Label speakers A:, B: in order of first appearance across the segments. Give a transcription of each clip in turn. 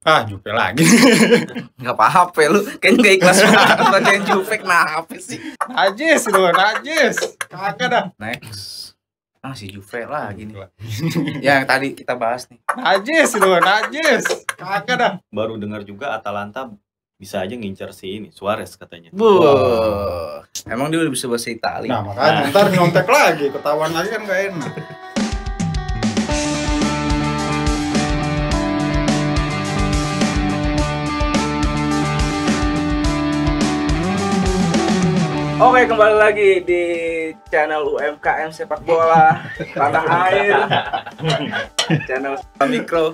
A: Juve lagi.
B: Nggak apa-apa lu, kayaknya nggak ikhlas banget bacain Juve, kenapa sih?
A: Najis lu, najis. Kagak dah.
B: Next. Si Juve lagi nih. Yang tadi kita bahas nih.
A: Najis lu, najis. Kagak dah.
C: Baru dengar juga Atalanta bisa aja ngincer si ini Suarez katanya.
B: Emang dia udah bisa bahasa Italia?
A: Nah makanya ntar nyontek lagi, ketahuan lagi kan gak enak.
B: Oke, kembali lagi di channel UMKM Sepak Bola Tanah Air. Channel Mikro.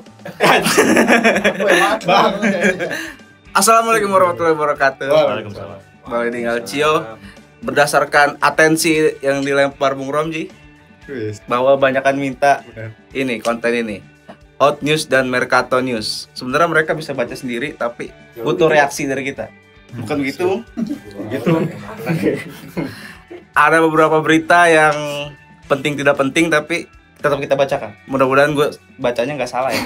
B: Assalamualaikum warahmatullahi wabarakatuh.
C: Waalaikumsalam.
B: Kembali dengan Cio. Berdasarkan atensi yang dilempar Bung Romji, bahwa banyakan minta ini konten ini, hot news dan mercato news. Sebenarnya mereka bisa baca sendiri, tapi butuh reaksi dari kita. Bukan begitu?
A: Gitu.
B: Ada beberapa berita yang penting tidak penting tapi tetap kita bacakan. Mudah-mudahan gue bacanya nggak salah ya.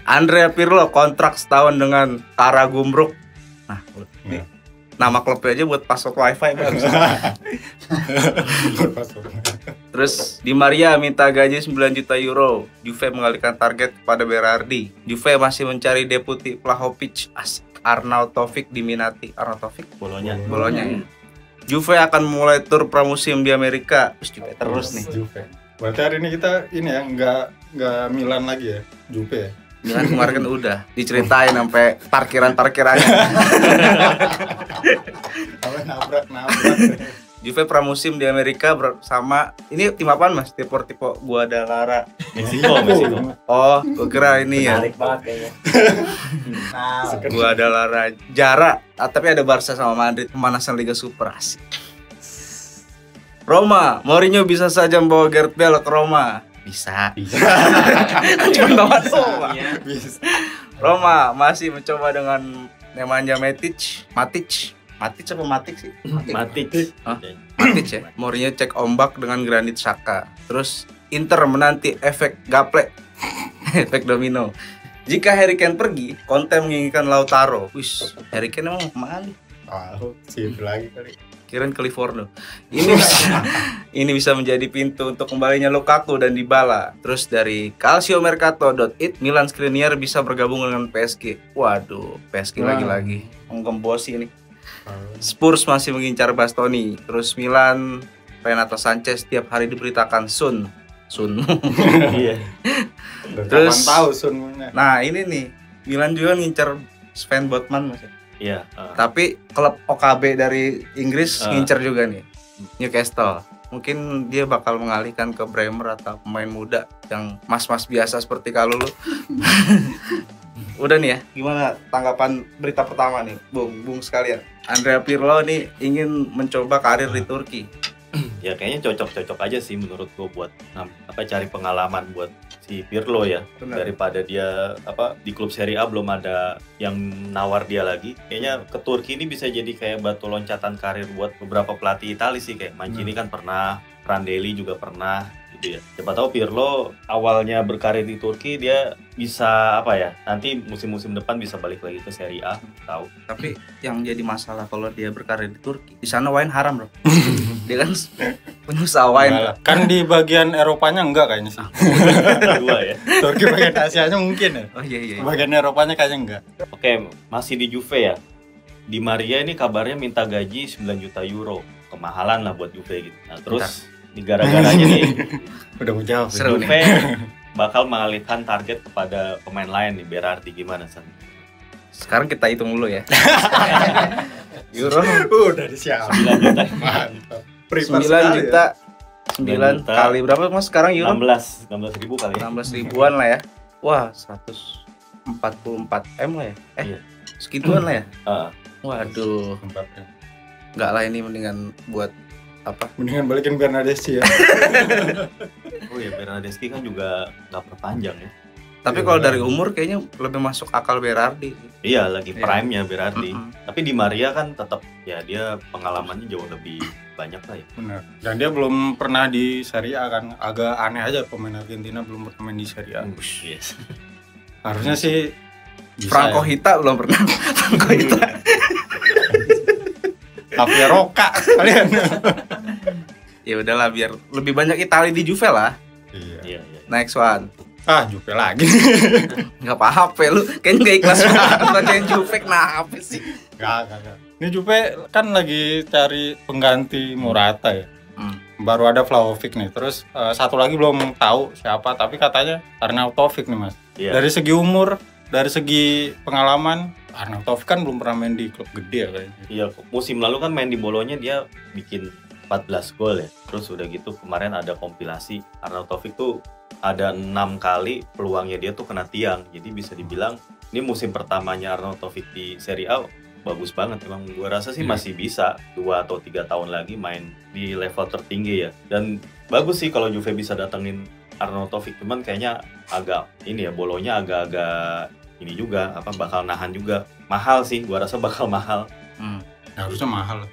B: Andrea Pirlo kontrak setahun dengan Tara Gumruk. Nah, ini nama klubnya aja buat password wifi bagus. Terus Di Maria minta gaji 9 juta euro. Juve mengalihkan target kepada Berardi. Juve masih mencari deputi Vlahovic. Asik. Arnautovic diminati. Arnautovic?
C: Bolonya
B: ya. Juve akan mulai tur pramusim di Amerika. Terus nih.
A: Juve. Berarti hari ini kita ini ya nggak Milan lagi ya, Juve ya.
B: Milan kemarin kan udah diceritain sampai parkirannya.
A: Nabrak.
B: Juve pramusim di Amerika bersama ini tim apaan Mas? Deportivo Guadalajara.
C: Meksiko.
B: Oh, gue kira ini ya.
D: Menarik banget kayaknya.
B: Guadalajara. Tapi ada Barca sama Madrid, pemanasan Liga Super, asik. Roma, Mourinho bisa saja membawa Gareth Bale ke Roma. Bisa. Cuma bawa Roma. Roma masih mencoba dengan Nemanja Matic sih?
C: Matic
B: Matic ya. Mourinho cek ombak dengan Granit Xhaka. Terus Inter menanti efek gaple. Efek domino. Jika Harry Kane pergi, Conte menginginkan Lautaro. Wis, Harry Kane emang kemana?
A: Sip lagi kali.
B: Kirain California. Ini bisa menjadi pintu untuk kembalinya Lukaku dan Dybala. Terus dari calciomercato.it, Milan Skriniar bisa bergabung dengan PSG. Waduh, PSG lagi-lagi menggembosi ini. Spurs masih mengincar Bastoni. Terus Milan, Renato Sanchez tiap hari diberitakan Sun.
C: Iya.
B: Terus
A: tahu Sun.
B: Nah, ini nih, Milan juga ngincar Sven Botman Mas.
C: Iya.
B: Tapi klub OKB dari Inggris ngincer juga nih, Newcastle. Mungkin dia bakal mengalihkan ke Bremer atau pemain muda yang mas-mas biasa seperti kalau lu. Udah nih ya, gimana tanggapan berita pertama nih, Bung sekalian? Andrea Pirlo nih ingin mencoba karir di Turki.
C: Ya kayaknya cocok aja sih menurut gua buat cari pengalaman buat si Pirlo ya.
B: Benar.
C: Daripada dia di klub Serie A belum ada yang nawar dia lagi. Kayaknya ke Turki ini bisa jadi kayak batu loncatan karir buat beberapa pelatih Italia sih, kayak Mancini kan pernah, Prandelli juga pernah gitu ya. Siapa tahu Pirlo awalnya berkarir di Turki, dia bisa nanti musim-musim depan bisa balik lagi ke Serie A, tahu.
B: Tapi yang jadi masalah kalau dia berkarir di Turki, di sana wine haram bro. Dia kan pengusaha wine.
A: Kan di bagian Eropanya enggak kayaknya sih.
C: Kedua ya.
A: Turki bagian Asianya mungkin ya.
B: Oh iya.
A: Bagian Eropanya kayaknya enggak.
C: Oke, masih di Juve ya. Di Maria ini kabarnya minta gaji 9 juta euro. Kemahalan lah buat Juve gitu. Nah, terus di gara-garanya nih
A: Udah mau jawab.
B: Seru
C: Juve bakal mengalihkan target kepada pemain lain nih. Berarti gimana San?
B: Sekarang kita hitung dulu ya. Euro
A: Udah disiapin.
C: 9 juta.
A: Mantap.
B: 9 juta 9 kali berapa Mas sekarang euro?
C: 16 ribu kali ya.
B: 16 ribuan lah ya. Wah, 144 M lah ya.
C: Iya.
B: Segituan lah ya. Waduh,
A: 4 M.
B: enggak lah, ini mendingan buat apa?
A: Mendingan balikin Bernardeschi ya.
C: Oh ya, Bernardeschi kan juga nggak perpanjang ya.
B: Tapi kalau dari umur kayaknya lebih masuk akal Berardi.
C: Iya, lagi prime-nya Berardi. Tapi Di Maria kan tetap ya, dia pengalamannya jauh lebih banyak lah ya.
A: Benar. Dan dia belum pernah di Serie A kan. Agak aneh aja pemain Argentina belum pernah main di Serie A.
C: Yes.
A: Harusnya sih Bisa
B: Franco
A: ya.
B: Hita belum pernah. Franco Hita.
A: Javier Roca kalian.
B: Ya udahlah biar lebih banyak Itali di Juve lah.
A: Iya.
C: Iya, iya.
B: Next one.
A: Juve lagi.
B: Nggak apa-apa lu, kayaknya nggak ikhlas banget pakai Juve, kenapa sih?
A: Gak. Ini Juve kan lagi cari pengganti Morata ya.
B: Hmm.
A: Baru ada Vlahovic nih. Terus satu lagi belum tahu siapa, tapi katanya Arnautovic nih Mas.
C: Iya.
A: Dari segi umur, dari segi pengalaman, Arnautovic kan belum pernah main di klub gede ya kayaknya.
C: Iya, musim lalu kan main di Bolonya dia bikin 14 gol ya. Terus udah gitu kemarin ada kompilasi Arnautovic tuh ada 6 kali peluangnya dia tuh kena tiang. Jadi bisa dibilang ini musim pertamanya Arnautovic di Serie A bagus banget. Emang gua rasa sih masih bisa 2 atau 3 tahun lagi main di level tertinggi ya. Dan bagus sih kalau Juve bisa datengin Arnautovic, cuman kayaknya agak ini ya, Bolonya agak-agak ini juga bakal nahan juga. Mahal sih, gua rasa bakal mahal.
A: Harusnya mahal.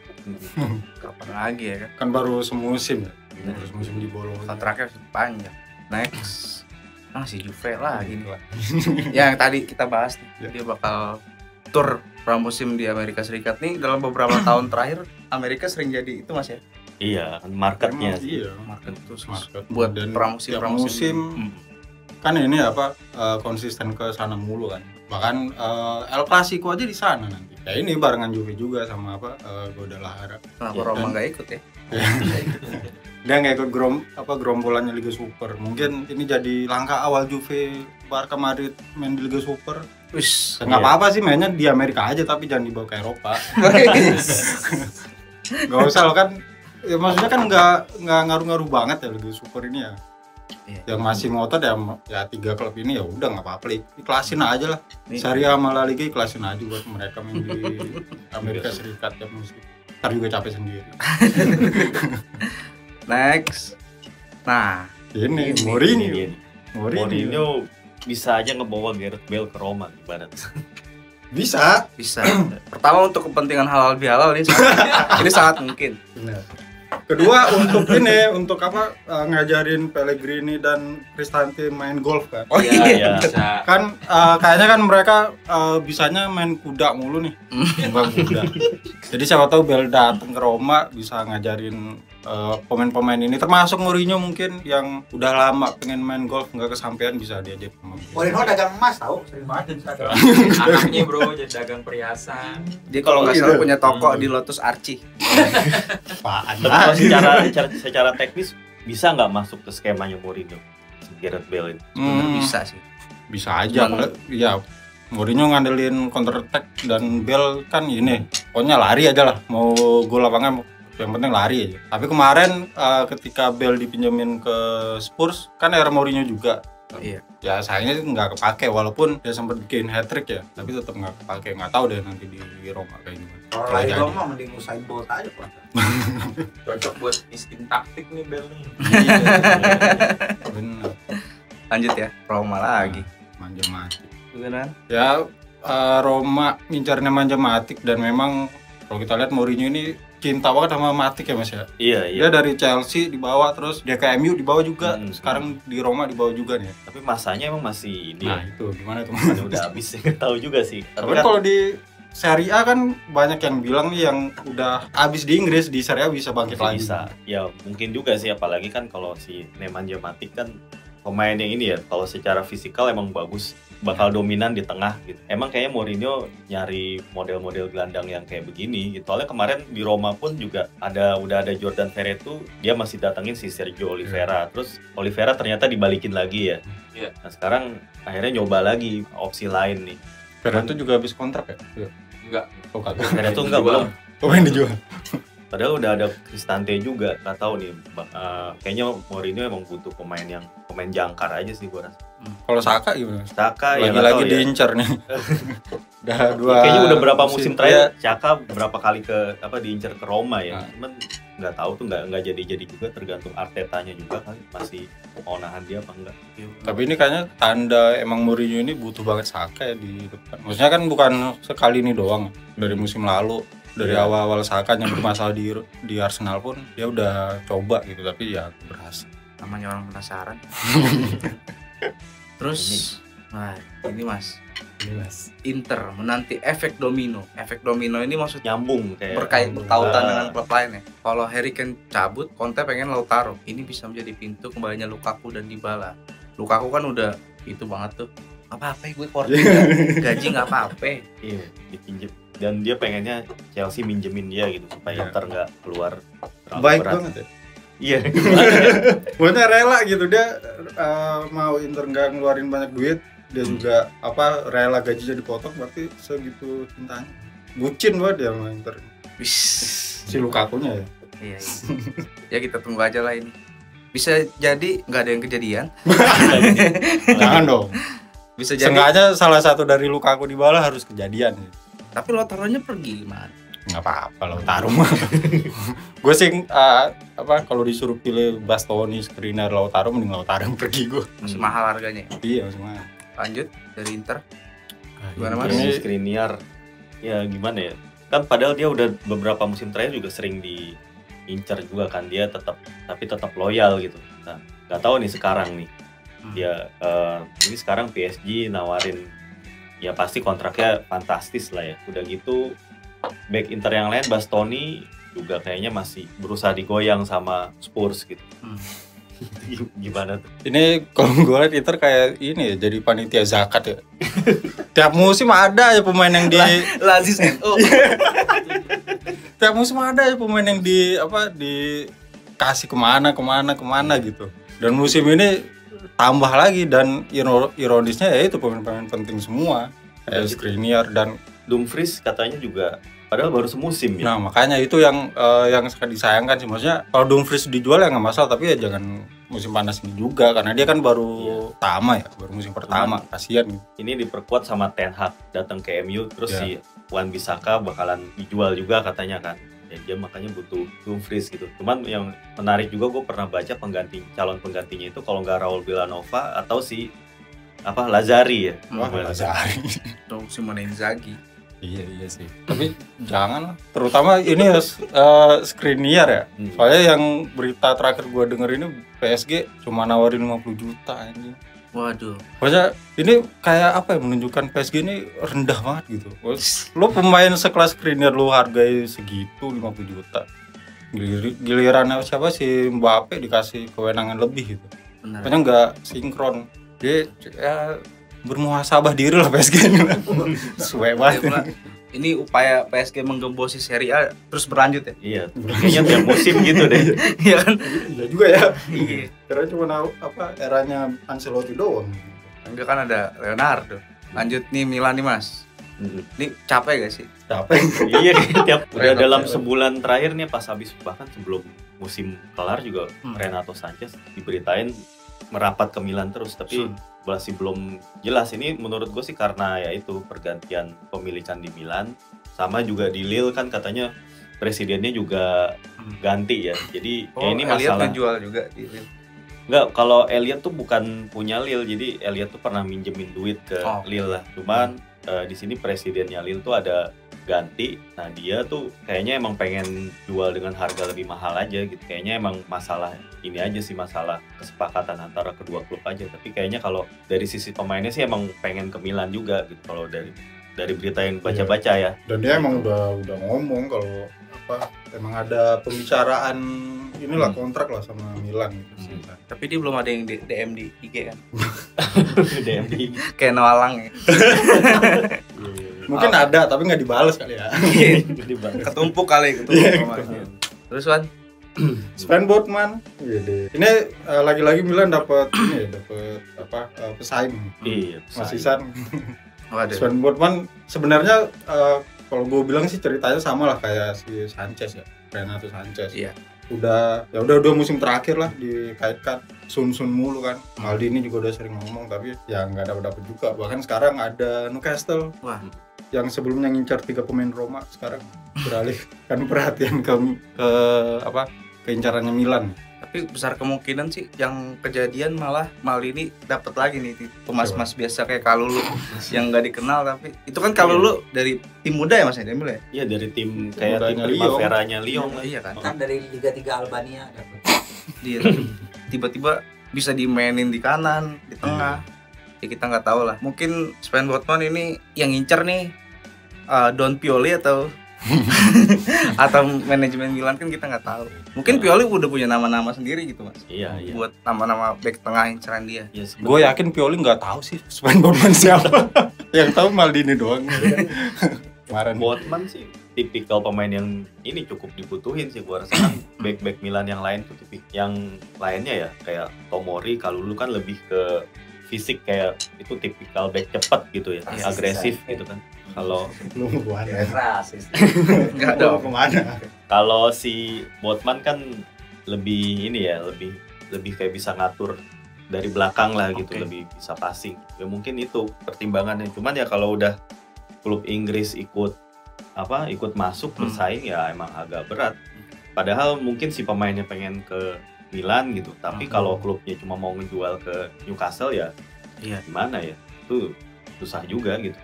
B: Kapan lagi ya kan?
A: Kan baru semusim ya. Baru semusim di Bolo.
B: Kontraknya panjang. Next. Si Juve lagi nih. Yang tadi kita bahas nih, dia bakal tur pramusim di Amerika Serikat nih. Dalam beberapa tahun terakhir Amerika sering jadi itu Mas ya.
C: Iya, kan marketnya
A: Emang
C: sih.
A: iya.
B: Market khusus
A: Market.
B: buat
A: Dan
B: pramusim
A: tiap musim kan ini konsisten ke sana mulu kan. Bahkan El Clasico aja di sana nanti. Ya ini barengan Juve juga sama Guadalajara.
B: Kenapa
C: Iya,
B: Roma
A: kan?
B: nggak ikut ya?
A: Dia nggak ikut gerombolannya Liga Super. Mungkin ini jadi langkah awal Juve Barca Madrid main di Liga Super.
B: Wis.
A: Nggak apa-apa sih mainnya di Amerika aja, tapi jangan dibawa ke Eropa. Nggak usah lo kan. Ya maksudnya kan nggak ngaruh-ngaruh banget ya Liga Super ini ya.
B: Iya.
A: Yang masih ngotot ya 3 klub ini ya udah nggak apa-apa, ikhlasin aja lah.
B: Nih.
A: Serie A sama La Liga ikhlasin aja buat mereka main di Amerika Serikat tiap musim. Ntar juga capek sendiri.
B: Next. Nah,
A: Ini
C: Ini
A: Mourinho.
C: dia nih. Mourinho bisa aja ngebawa Gareth Bale ke Roma ibarat.
A: Bisa.
B: bisa. Pertama untuk kepentingan halal bihalal ini sangat mungkin.
A: Benar. Kedua untuk ngajarin Pellegrini dan Cristante main golf kan.
B: Oh
C: Iya.
D: Bisa.
A: Kan kayaknya kan mereka bisanya main kuda mulu nih. Bukan kuda. Jadi siapa tahu Bale datang ke Roma bisa ngajarin pemain-pemain ini, termasuk Mourinho mungkin yang udah lama pengen main golf nggak kesampaian, bisa diajak sama Bale.
E: Mourinho dagang emas tahu, sering banget di sana.
D: Anaknya bro jadi dagang perhiasan.
B: Dia kalau nggak salah punya toko di Lotus Archie.
A: Apaan
C: Tapi kalau secara teknis bisa nggak masuk ke skemanya Mourinho Gareth Bale ini?
B: Sebenarnya bisa sih.
A: Bisa aja. Iya. Mourinho ngandelin counter attack dan Bale kan ini pokoknya lari aja lah, mau gol apa enggak yang penting lari aja. Tapi kemarin ketika Bale dipinjemin ke Spurs kan era Mourinho juga.
B: Iya.
A: Ya sayangnya nggak kepake walaupun dia sempat bikin hat trick ya, tapi tetap nggak kepake. Nggak tahu deh nanti di Roma kayak gimana.
E: Kalau
A: Nggak
E: lagi
A: jadi.
E: Roma mending Usain Bolt aja Pak.
D: Cocok buat insting taktik nih Bel nih.
A: Bener.
B: Lanjut ya, Roma lagi.
A: Manja-manja.
B: Beneran?
A: Ya Roma ngincarnya manja-matik dan memang kalau kita lihat Mourinho ini cinta banget sama Matic ya Mas ya.
C: Iya.
A: Dia dari Chelsea dibawa, terus dia ke MU dibawa juga, sekarang di Roma dibawa juga nih.
C: Tapi masanya emang masih ini.
A: Nah
C: ya.
A: itu gimana tuh?
C: Udah habis ya, tahu juga sih.
A: Tapi
C: Tapi kan
A: kalau di Serie A kan banyak yang bilang nih yang udah habis di Inggris, di Serie A bisa bangkit
C: masih
A: lagi.
C: bisa. Ya mungkin juga sih, apalagi kan kalau si Nemanja Matic kan pemain yang ini ya, kalau secara fisikal emang bagus, bakal dominan di tengah gitu. Emang kayaknya Mourinho nyari model-model gelandang yang kayak begini gitu. Soalnya kemarin di Roma pun juga udah ada Jordan Verretu, dia masih datengin si Sergio Oliveira. Terus Oliveira ternyata dibalikin lagi ya.
D: Iya.
C: Nah sekarang akhirnya nyoba lagi opsi lain nih.
A: Verretu juga habis kontrak ya? Iya.
D: Enggak.
A: Oh kagak.
C: Verretu enggak belum.
A: Oh yang dijual.
C: Padahal udah ada Cristante juga, nggak tahu nih. Kayaknya Mourinho emang butuh pemain jangkar aja sih gua rasa.
A: Kalau Saka gimana?
C: Saka ya nggak
A: Lagi-lagi
C: tahu ya.
A: diincar nih. Udah dua.
C: Kayaknya udah berapa musim
A: ya.
C: terakhir Saka berapa kali diincar ke Roma ya.
A: Nah.
C: Cuman nggak tahu tuh nggak jadi juga, tergantung Artetanya juga kan masih mau nahan dia apa enggak.
A: Tapi ini kayaknya tanda emang Mourinho ini butuh banget Saka ya di depan. Maksudnya kan bukan sekali ini doang. Dari musim lalu, dari
C: Iya.
A: awal-awal Saka yang bermasalah di Arsenal pun dia udah coba gitu, tapi ya berhasil.
B: Namanya orang penasaran. Terus, nah ini Mas,
A: Jelas.
B: Inter menanti efek domino. Efek domino ini maksudnya
C: Nyambung kayak
B: berkaitan dengan klub lainnya. Kalau Harry Kane cabut, Conte pengen Lautaro. Ini bisa menjadi pintu kembalinya Lukaku dan Dybala. Lukaku kan udah itu banget tuh. Apa-apa gue Portugal, gaji nggak apa-apa.
C: Iya, dipinjem. Dan dia pengennya Chelsea minjemin dia gitu supaya Inter nggak keluar terlalu
A: Baik
C: berat.
A: banget ya.
C: Iya, gimana ya?
A: Pokoknya rela gitu dia mau Inter nggak ngeluarin banyak duit, dia juga rela gajinya dipotong, berarti segitu cintanya. Bucin banget dia sama Inter.
B: Wis.
A: Si Lukakunya ya.
B: Iya. Ya kita tunggu aja lah ini. Bisa jadi nggak ada yang kejadian.
A: Jangan dong.
B: Bisa jadi.
A: Seenggaknya salah satu dari Lukaku Dybala harus kejadian.
B: Tapi Lautaro-nya pergi gimana?
A: Nggak apa-apa Lautaro mah. Gue sih kalau disuruh pilih Bastoni, Skriniar, Lautaro, mending Lautaro yang pergi gue.
B: Masih mahal harganya.
A: Iya semua.
B: Lanjut dari Inter. Gimana, Mas?
C: Ini Skriniar ya gimana ya? Kan padahal dia udah beberapa musim terakhir juga sering diincar juga kan, dia tetap loyal gitu. Nah, nggak tahu nih sekarang nih. Dia ini sekarang PSG nawarin ya pasti kontraknya fantastis lah ya. Udah gitu back Inter yang lain Bastoni juga kayaknya masih berusaha digoyang sama Spurs gitu. Gimana tuh?
A: Ini kalau gue liat Inter kayak ini ya, jadi panitia zakat ya. Tiap musim ada ya pemain yang
B: Lazis NU.
A: tiap musim ada ya pemain yang dikasih kemana gitu. Dan musim ini tambah lagi, dan ironisnya ya itu pemain-pemain penting semua. Kayak Skriniar dan
C: Dumfries katanya juga padahal baru semusim ya.
A: nah makanya itu yang sangat disayangkan sih, maksudnya kalau Dumfries dijual ya nggak masalah, tapi ya jangan musim panas ini juga karena dia kan baru baru musim pertama, kasihan gitu.
C: Ini diperkuat sama Ten Hag datang ke MU, terus si Wan-Bissaka bakalan dijual juga katanya kan. Ya, dia makanya butuh Dumfries gitu. Cuman yang menarik juga, gue pernah baca calon penggantinya itu kalau nggak Raul Villanova atau si Lazari ya.
A: Wah, Lazari.
B: Tuh Simone Inzaghi.
A: Iya sih. Tapi jangan lah. Terutama ini Skriniar ya. Soalnya yang berita terakhir gue denger ini PSG cuma nawarin 50 juta anjing.
B: Waduh.
A: Maksudnya ini kayak menunjukkan PSG ini rendah banget gitu. Lo pemain sekelas Skriniar lo hargai segitu 50 juta. Gilirannya siapa sih Mbappe dikasih kewenangan lebih gitu.
B: Benar.
A: Pokoknya nggak sinkron. Dia bermuhasabah diri lah PSG ini. Suwe banget.
B: Ini upaya PSG menggembosi Serie A terus berlanjut ya?
C: Iya, kayaknya tiap musim gitu deh.
B: Iya kan?
A: Iya juga ya.
B: Iya.
A: Karena cuma eranya Ancelotti doang.
B: Enggak kan ada Leonardo. Lanjut nih Milan nih Mas. Ini capek gak sih?
A: Capek.
C: Iya, udah dalam sebulan terakhir nih pas habis bahkan sebelum musim kelar juga Renato Sanchez diberitain merapat ke Milan terus, tapi masih belum jelas. Ini menurut gue sih karena ya itu pergantian pemilikan di Milan, sama juga di Lille kan katanya presidennya juga ganti ya. Jadi ini masalah.
B: Elliot jual juga di Lille.
C: Enggak, kalau Elliot tuh bukan punya Lille, jadi Elliot tuh pernah minjemin duit ke Lille lah. Cuman di sini presidennya Lille tuh ada ganti. Nah dia tuh kayaknya emang pengen jual dengan harga lebih mahal aja gitu. Kayaknya emang masalah ini aja sih, masalah kesepakatan antara kedua klub aja. Tapi kayaknya kalau dari sisi pemainnya sih emang pengen ke Milan juga gitu. Kalau dari berita yang baca-baca ya.
A: Dan dia emang udah ngomong kalau emang ada pembicaraan inilah kontrak lah sama Milan gitu sih.
B: Tapi dia belum ada yang DM di IG kan?
C: DM di IG.
B: Kayak Noalang ya.
A: Mungkin ada tapi nggak dibalas kali ya.
B: Ketumpuk kali Terus Wan?
A: Sven Botman. Ini lagi-lagi Milan dapat pesaing.
C: Iya,
A: Mas Isan.
B: Waduh.
A: Sven Botman sebenarnya kalau gue bilang sih ceritanya sama lah kayak si Sanchez ya, Renato Sanchez.
B: Iya.
A: Udah 2 musim terakhir lah dikaitkan Sun mulu kan. Maldini juga udah sering ngomong tapi ya nggak dapat juga. Bahkan sekarang ada Newcastle.
B: Wah.
A: Yang sebelumnya ngincar 3 pemain Roma sekarang beralih kan perhatian ke keincarannya Milan.
B: Tapi besar kemungkinan sih yang kejadian malah Maldini dapat lagi nih pemas-mas biasa kayak Kalulu yang nggak dikenal, tapi itu kan Kalulu dari tim muda ya Mas ya?
C: Iya, dari tim kayak tim Primavera-nya Lyon.
B: Iya kan?
E: Kan dari Liga 3 Albania dapat.
B: Dia tiba-tiba bisa dimainin di kanan, di tengah. Ya kita nggak tahu lah. Mungkin Sven Botman ini yang ngincer nih Don Pioli atau atau manajemen Milan, kan kita nggak tahu. Mungkin Pioli udah punya nama-nama sendiri gitu mas.
C: Iya.
B: Buat nama-nama back tengah inceran dia.
C: Ya,
A: Gue yakin Pioli nggak tahu sih Sven Botman siapa. Yang tahu Maldini doang. Kemarin.
C: Botman sih tipikal pemain yang ini cukup dibutuhin sih gua rasa. Kan back Milan yang lain tuh yang lainnya ya kayak Tomori, Kalulu kan lebih ke fisik, kayak itu tipikal back cepat gitu ya,
B: Yes,
C: agresif gitu kan. Kalau
A: Lu kemana?
E: Rasis.
B: Nggak ada.
A: Kemana?
C: kalau si Botman kan lebih ini ya, lebih kayak bisa ngatur dari belakang lah gitu,
B: Oke.
C: lebih bisa passing. Ya mungkin itu pertimbangannya. Cuman ya kalau udah klub Inggris ikut masuk bersaing ya emang agak berat. Padahal mungkin si pemainnya pengen ke Milan gitu, tapi kalau klubnya cuma mau ngejual ke Newcastle ya
B: Iya.
C: gimana ya? Itu susah juga gitu.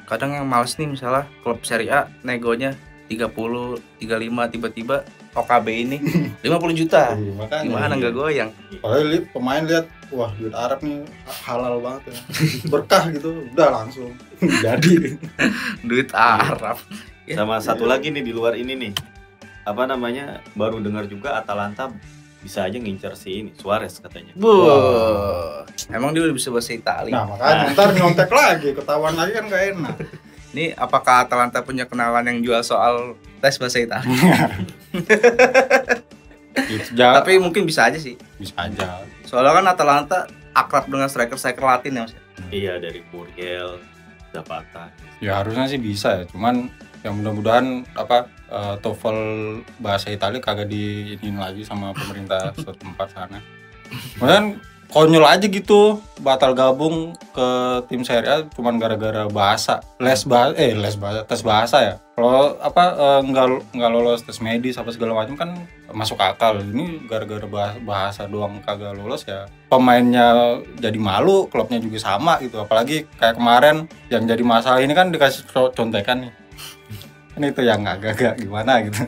B: Kadang yang males nih misalnya klub Serie A negonya 30, 35 tiba-tiba OKB ini 50 juta.
A: Makanya.
B: Gimana nggak goyang?
A: Padahal pemain lihat, wah duit Arab nih halal banget ya. Berkah gitu, udah langsung jadi.
B: Duit Arab. Ya.
C: Sama satu lagi nih di luar ini nih. Apa namanya? Baru dengar juga Atalanta bisa aja ngincer si ini Suarez katanya.
B: Emang dia udah bisa bahasa Italia.
A: Nah makanya ntar nyontek lagi, ketahuan lagi kan gak enak.
B: Ini apakah Atalanta punya kenalan yang jual soal tes bahasa Italia? Tapi mungkin bisa aja sih.
A: bisa aja.
B: Soalnya kan Atalanta akrab dengan striker-striker Latin ya mas.
C: Iya, dari Muriel, Zapata.
A: Ya harusnya sih bisa ya, cuman yang mudah-mudahan TOEFL bahasa Italia kagak diinin lagi sama pemerintah setempat sana. Kemudian konyol aja gitu, batal gabung ke tim Serie A cuman gara-gara bahasa, tes bahasa ya. Kalau nggak lolos tes medis apa segala macam kan masuk akal. Ini gara-gara bahasa doang kagak lolos ya. Pemainnya jadi malu, klubnya juga sama gitu. Apalagi kayak kemarin yang jadi masalah ini kan dikasih contekan nih. Kan itu yang agak gimana gitu.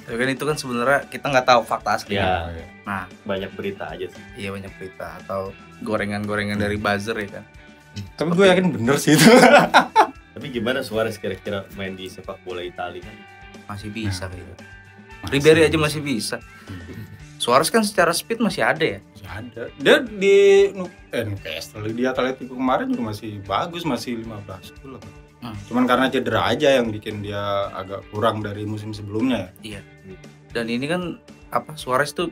B: Tapi kan itu kan sebenarnya kita nggak tahu fakta asli.
C: Ya,
B: Nah,
C: banyak berita aja sih.
B: iya banyak berita atau gorengan-gorengan dari buzzer ya kan.
A: Tapi gue yakin bener sih itu.
C: Tapi gimana Suarez kira-kira main di sepak bola Italia kan?
B: Masih bisa gitu. Ribery aja masih bisa. Suarez kan secara speed masih ada ya.
A: Masih ada. Dia di Newcastle, di Atletico kemarin juga masih bagus, masih 15 gol. Cuman karena cedera aja yang bikin dia agak kurang dari musim sebelumnya ya.
B: Iya. Dan ini kan Suarez tuh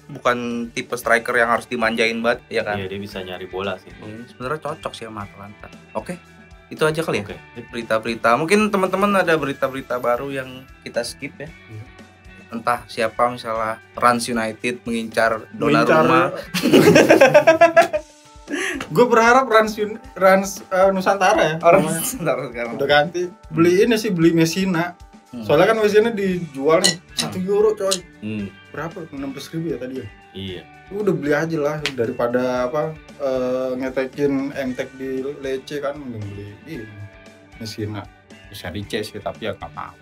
B: bukan tipe striker yang harus dimanjain banget ya kan.
C: Iya, dia bisa nyari bola sih.
B: Ini sebenarnya cocok sih sama Atalanta. Oke. Itu aja kali ya.
C: Oke.
B: Berita-berita. Mungkin teman-teman ada berita-berita baru yang kita skip ya. Entah siapa misalnya Rans United mengincar Donnarumma.
A: Gue berharap Rans Nusantara ya.
B: Orang sekarang.
A: Udah ganti. Beli Messina. Soalnya kan Messina dijual nih €1 coy. Berapa? 16.000 ya tadi ya?
C: Iya.
A: Udah beli aja lah daripada ngetekin MTek di Lecce kan, mending beli ini Messina. Bisa di C sih tapi ya nggak mau.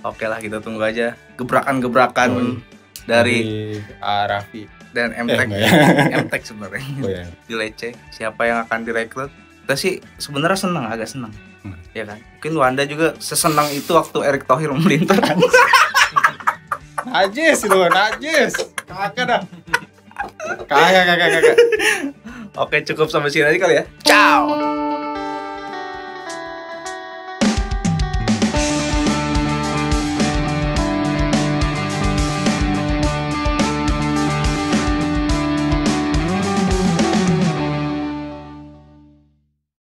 B: Oke lah, kita tunggu aja gebrakan-gebrakan dari
A: Raffi
B: dan MTek.
A: enggak ya.
B: MTek sebenarnya.
A: Oh ya.
B: Di Lecce, siapa yang akan direkrut? Kita sih sebenarnya agak senang. Ya kan? Mungkin Wanda juga sesenang itu waktu Erick Thohir melintas.
A: Najis itu, najis. Kakak dah. Kakak.
B: Oke, cukup sampai sini aja kali ya. Ciao.